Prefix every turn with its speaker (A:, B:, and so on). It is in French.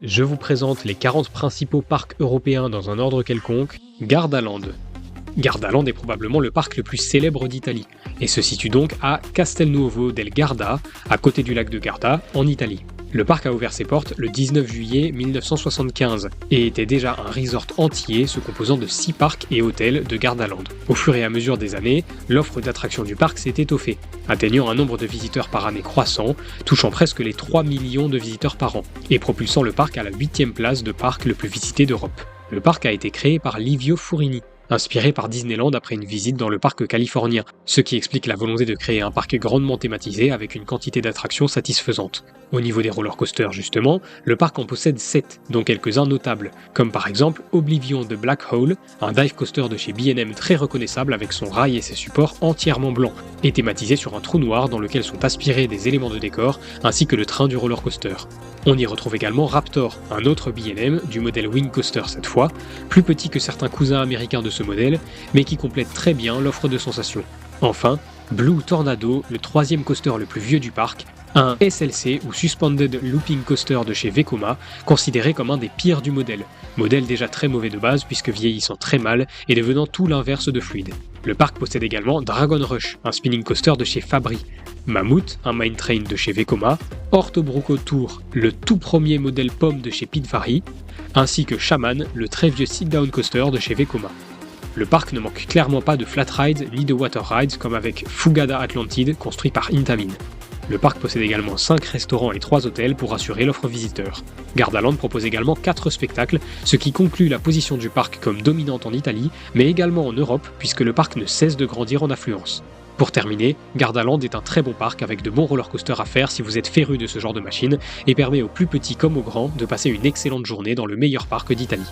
A: Je vous présente les 40 principaux parcs européens dans un ordre quelconque. Gardaland. Gardaland est probablement le parc le plus célèbre d'Italie, et se situe donc à Castelnuovo del Garda, à côté du lac de Garda, en Italie. Le parc a ouvert ses portes le 19 juillet 1975, et était déjà un resort entier se composant de 6 parcs et hôtels de Gardaland. Au fur et à mesure des années, l'offre d'attractions du parc s'est étoffée, atteignant un nombre de visiteurs par année croissant, touchant presque les 3 millions de visiteurs par an, et propulsant le parc à la 8e place de parc le plus visité d'Europe. Le parc a été créé par Livio Furini, inspiré par Disneyland après une visite dans le parc californien, ce qui explique la volonté de créer un parc grandement thématisé avec une quantité d'attractions satisfaisante. Au niveau des roller coasters justement, le parc en possède 7, dont quelques-uns notables, comme par exemple Oblivion de Black Hole, un dive coaster de chez B&M très reconnaissable avec son rail et ses supports entièrement blancs, et thématisé sur un trou noir dans lequel sont aspirés des éléments de décor, ainsi que le train du roller coaster. On y retrouve également Raptor, un autre B&M, du modèle Wing Coaster cette fois, plus petit que certains cousins américains de ce modèle, mais qui complète très bien l'offre de sensations. Enfin, Blue Tornado, le 3e coaster le plus vieux du parc, un SLC ou Suspended Looping Coaster de chez Vekoma, considéré comme un des pires du modèle déjà très mauvais de base puisque vieillissant très mal et devenant tout l'inverse de fluide. Le parc possède également Dragon Rush, un spinning coaster de chez Fabri, Mammoth, un mine train de chez Vekoma, Ortobruco Tour, le tout premier modèle pomme de chez Pininfarina, ainsi que Shaman, le très vieux sit-down coaster de chez Vekoma. Le parc ne manque clairement pas de flat rides ni de water rides comme avec Fugada Atlantide construit par Intamin. Le parc possède également 5 restaurants et 3 hôtels pour assurer l'offre visiteurs. Gardaland propose également 4 spectacles, ce qui conclut la position du parc comme dominante en Italie, mais également en Europe puisque le parc ne cesse de grandir en affluence. Pour terminer, Gardaland est un très bon parc avec de bons roller coasters à faire si vous êtes féru de ce genre de machine et permet aux plus petits comme aux grands de passer une excellente journée dans le meilleur parc d'Italie.